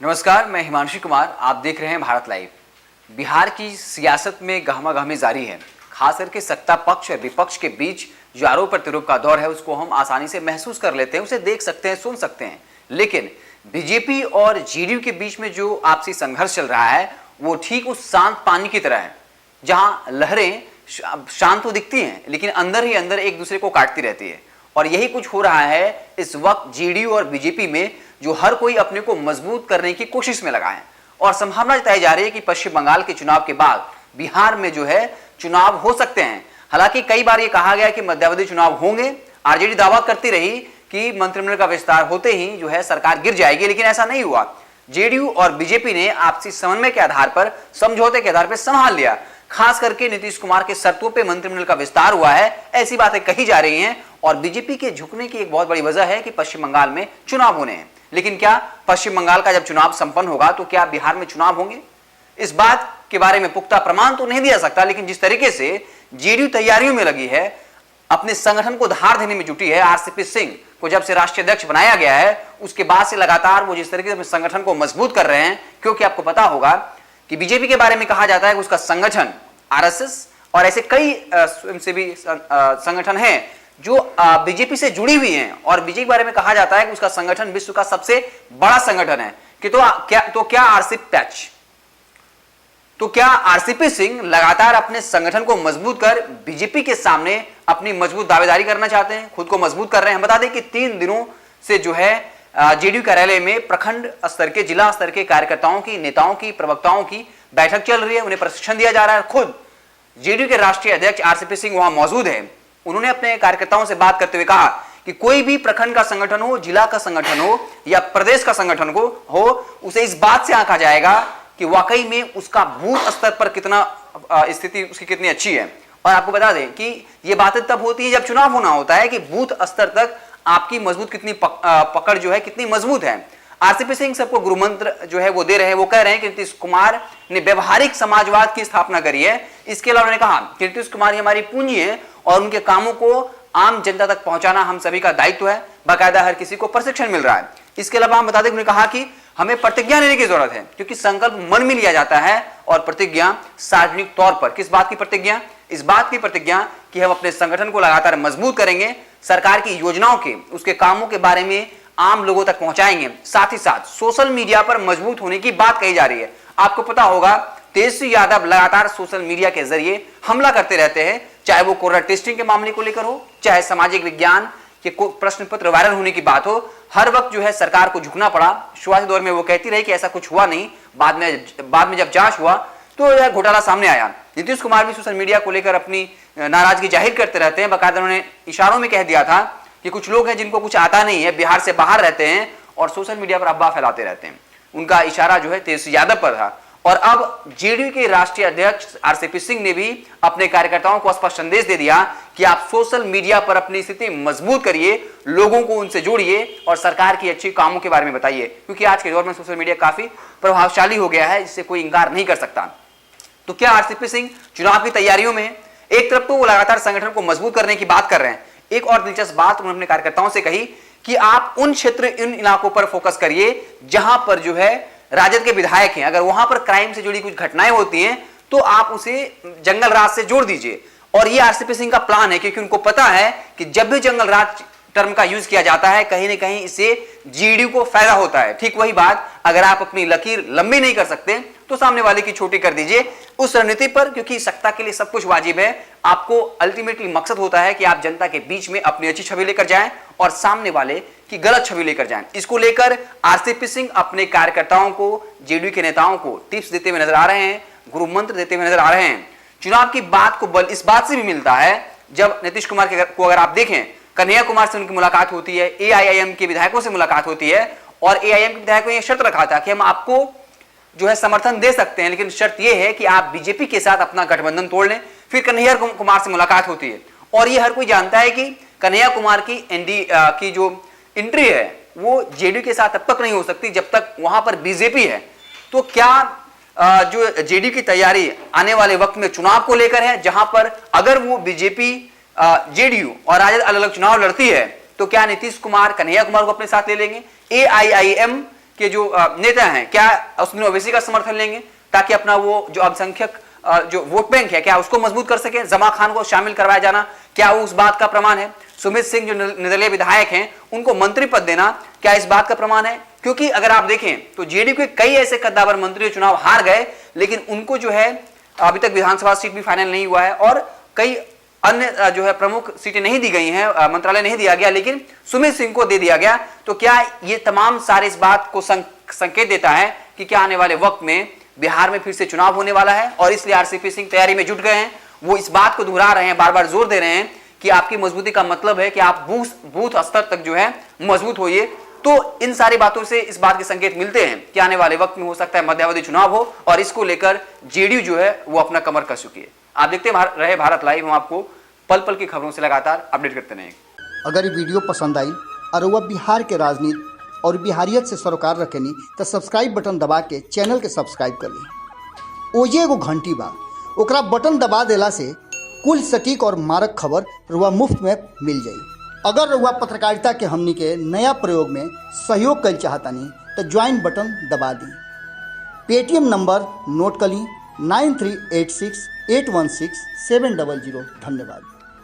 नमस्कार, मैं हिमांशु कुमार। आप देख रहे हैं भारत लाइव। बिहार की सियासत में गहमागहमी जारी है। खास करके सत्ता पक्ष और विपक्ष के बीच जो आरोप प्रत्यारोप का दौर है उसको हम आसानी से महसूस कर लेते हैं, उसे देख सकते हैं, सुन सकते हैं। लेकिन बीजेपी और जेडीयू के बीच में जो आपसी संघर्ष चल रहा है वो ठीक उस शांत पानी की तरह है, जहां लहरें शांत तो दिखती हैं लेकिन अंदर ही अंदर एक दूसरे को काटती रहती है। और यही कुछ हो रहा है इस वक्त जेडीयू और बीजेपी में, जो हर कोई अपने को मजबूत करने की कोशिश में लगा है। और संभावना जताई जा रही है कि पश्चिम बंगाल के चुनाव के बाद बिहार में जो है चुनाव हो सकते हैं। हालांकि कई बार ये कहा गया कि मध्यावधि चुनाव होंगे। आरजेडी दावा करती रही कि मंत्रिमंडल का विस्तार होते ही जो है सरकार गिर जाएगी, लेकिन ऐसा नहीं हुआ। जेडीयू और बीजेपी ने आपसी समन्वय के आधार पर, समझौते के आधार पर संभाल लिया। खास करके नीतीश कुमार के शर्तों पे मंत्रिमंडल का विस्तार हुआ है, ऐसी बातें कही जा रही हैं। और बीजेपी के झुकने की एक बहुत बड़ी वजह है कि पश्चिम बंगाल में चुनाव होने हैं। लेकिन क्या पश्चिम बंगाल का जब चुनाव संपन्न होगा तो क्या बिहार में चुनाव होंगे? इस बात के बारे में पुख्ता प्रमाण तो नहीं दिया सकता, लेकिन जिस तरीके से जेडीयू तैयारियों में लगी है, अपने संगठन को धार देने में जुटी है, आरसीपी सिंह को जब से राष्ट्रीय अध्यक्ष बनाया गया है उसके बाद से लगातार वो जिस तरीके से अपने संगठन को मजबूत कर रहे हैं। क्योंकि आपको पता होगा कि बीजेपी के बारे में कहा जाता है कि उसका संगठन आरएसएस और ऐसे कई स्वयंसेवी संगठन हैं जो बीजेपी से जुड़ी हुई हैं। और बीजेपी के बारे में कहा जाता है कि उसका संगठन विश्व का सबसे बड़ा संगठन है। कि तो क्या आरसीपी सिंह लगातार अपने संगठन को मजबूत कर बीजेपी के सामने अपनी मजबूत दावेदारी करना चाहते हैं, खुद को मजबूत कर रहे हैं? हम बता दें कि 3 दिनों से जो है जेडीयू कार्यालय में प्रखंड स्तर के, जिला स्तर के कार्यकर्ताओं की, नेताओं की, प्रवक्ताओं की बैठक चल रही है। उन्हें प्रशिक्षण दिया जा रहा है। खुद जेडीयू के राष्ट्रीय अध्यक्ष आरसीपी सिंह वहां मौजूद है। उन्होंने अपने कार्यकर्ताओं से बात करते हुए कहा कि कोई भी प्रखंड का संगठन हो, जिला का संगठन हो या प्रदेश का संगठन हो, उसे इस बात से आंका जाएगा कि वाकई में उसका बूथ स्तर पर कितना स्थिति उसकी कितनी अच्छी है। और आपको बता दें कि ये बातें तब होती है जब चुनाव होना होता है कि बूथ स्तर तक आपकी मजबूत कितनी पकड़ जो है कितनी मजबूत है। आरसीपी सिंह सबको गुरु मंत्र जो है वो दे रहे हैं। वो कह रहे हैं कि नीतीश कुमार ने व्यवहारिक समाजवाद की स्थापना करी है। इसके अलावा उन्होंने कहा कि नीतीश कुमार ही हमारी पूंजी है और उनके कामों को आम जनता तक पहुंचाना हम सभी का दायित्व है। बाकायदा हर किसी को प्रशिक्षण मिल रहा है। इसके अलावा हम बता दें, उन्होंने कहा कि हमें प्रतिज्ञा लेने की जरूरत है, क्योंकि संकल्प मन में लिया जाता है और प्रतिज्ञा सार्वजनिक तौर पर। किस बात की प्रतिज्ञा? इस बात की प्रतिज्ञा कि हम अपने संगठन को लगातार मजबूत करेंगे, सरकार की योजनाओं के, उसके कामों के बारे में आम लोगों तक पहुंचाएंगे। साथ ही साथ सोशल मीडिया पर मजबूत होने की बात कही जा रही है। आपको पता होगा तेजस्वी यादव लगातार सोशल मीडिया के जरिए हमला करते रहते हैं, चाहे वो कोरोना टेस्टिंग के मामले को लेकर हो, चाहे सामाजिक विज्ञान के प्रश्न पत्र वायरल होने की बात हो। हर वक्त जो है सरकार को झुकना पड़ा। शुरुआती दौर में वो कहती रही कि ऐसा कुछ हुआ नहीं, बाद में जब जांच हुआ तो यह घोटाला सामने आया। नीतीश कुमार भी सोशल मीडिया को लेकर अपनी नाराजगी जाहिर करते रहते हैं। बाकायदा उन्होंने इशारों में कह दिया था कि कुछ लोग हैं जिनको कुछ आता नहीं है, बिहार से बाहर रहते हैं और सोशल मीडिया पर अफवाह फैलाते रहते हैं। उनका इशारा जो है तेजस्वी यादव पर था। और अब जेडीयू के राष्ट्रीय अध्यक्ष आरसीपी सिंह ने भी अपने कार्यकर्ताओं को स्पष्ट संदेश दे दिया कि आप सोशल मीडिया पर अपनी स्थिति मजबूत करिए, लोगों को उनसे जोड़िए और सरकार की अच्छी कामों के बारे में बताइए। क्योंकि आज के दौर में सोशल मीडिया काफी प्रभावशाली हो गया है, जिससे कोई इंकार नहीं कर सकता। तो क्या आरसीपी सिंह चुनाव की तैयारियों में? एक तरफ तो वो लगातार संगठन को मजबूत करने की बात कर रहे हैं। एक और दिलचस्प बात उन्होंने अपने कार्यकर्ताओं से कही कि आप उन इलाकों पर फोकस करिए जहां पर जो है राजद के विधायक हैं। अगर वहां पर क्राइम से जुड़ी कुछ घटनाएं होती हैं तो आप उसे जंगल राज से जोड़ दीजिए। और ये आरसीपी सिंह का प्लान है, क्योंकि उनको पता है कि जब भी जंगल राज टर्म का यूज किया जाता है कहीं ना कहीं इससे जेडीयू को फायदा होता है। ठीक वही बात, अगर आप अपनी लकीर लंबी नहीं कर सकते तो सामने वाले की छोटी कर दीजिए उस रणनीति पर, क्योंकि सत्ता के लिए सब कुछ वाजिब है। आपको अल्टीमेटली मकसद होता है कि आप जनता के बीच में अपनी अच्छी छवि लेकर जाएं और सामने वाले की गलत छवि लेकर जाएं। इसको लेकर आरसीपी सिंह अपने कार्यकर्ताओं को, जेडीयू के नेताओं को टिप्स देते हुए नजर आ रहे हैं, गुरु मंत्र देते हुए नजर आ रहे हैं। चुनाव की बात को बल इस बात से भी मिलता है जब नीतीश कुमार को अगर आप देखें, कन्हैया कुमार से उनकी मुलाकात होती है, एआईएम के विधायकों से मुलाकात होती है और एआईएम के विधायकों ने यह शर्त रखा था कि हम आपको जो है समर्थन दे सकते हैं, लेकिन शर्त यह है कि आप बीजेपी के साथ अपना गठबंधन तोड़ लें। फिर कन्हैया कुमार से मुलाकात होती है और ये हर कोई जानता है कि कन्हैया कुमार की की जो एंट्री है वो जेडीयू के साथ तब तक नहीं हो सकती जब तक वहां पर बीजेपी है। तो क्या जो जेडीयू की तैयारी आने वाले वक्त में चुनाव को लेकर है, जहां पर अगर वो बीजेपी, जेडीयू और राजद अलग अलग चुनाव लड़ती है तो क्या नीतीश कुमार कन्हैया कुमार को अपने साथ ले लेंगे? एआईआईएम के जो नेता हैं क्या उस दिन ओवैसी का समर्थन लेंगे ताकि अपना वो जो अल्पसंख्यक जो वोट बैंक है क्या उसको मजबूत कर सके? जमा खान को शामिल करवाया जाना क्या उस बात का प्रमाण है? सुमित सिंह जो निर्दलीय विधायक हैं उनको मंत्री पद देना क्या इस बात का प्रमाण है? क्योंकि अगर आप देखें तो जेडीयू के कई ऐसे कद्दावर मंत्री चुनाव हार गए, लेकिन उनको जो है अभी तक विधानसभा सीट भी फाइनल नहीं हुआ है और कई अन्य जो है प्रमुख सीटें नहीं दी गई हैं, मंत्रालय नहीं दिया गया, लेकिन सुमित सिंह को दे दिया गया। तो क्या ये तमाम सारे इस बात को संकेत देता है कि क्या आने वाले वक्त में बिहार में फिर से चुनाव होने वाला है और इसलिए आरसीपी सिंह तैयारी में जुट गए हैं? वो इस बात को दोहरा रहे हैं, बार बार जोर दे रहे हैं कि आपकी मजबूती का मतलब है कि आप बूथ स्तर तक जो है मजबूत होइए। तो इन सारी बातों से इस बात के संकेत मिलते हैं कि आने वाले वक्त में हो सकता है मध्यावधि चुनाव हो और इसको लेकर जेडीयू जो है वो अपना कमर कस चुकी है। आप देखते रहे भारत लाइव, हम आपको पल पल की खबरों से लगातार अपडेट करते रहेंगे। अगर ये वीडियो पसंद आई और वह बिहार के राजनीति और बिहारियत से सरोकार रखेनी तो सब्सक्राइब बटन दबा के चैनल के सब्सक्राइब कर ली। ओजे एगो घंटी बा, ओकरा बटन दबा देला से कुल सटीक और मारक खबर रुआ मुफ्त में मिल जाई। अगर रुआ पत्रकारिता के हमनी के नया प्रयोग में सहयोग कर चाहतानी तो ज्वाइन बटन दबा दी। पेटीएम नंबर नोट कर ली 9386816700। धन्यवाद।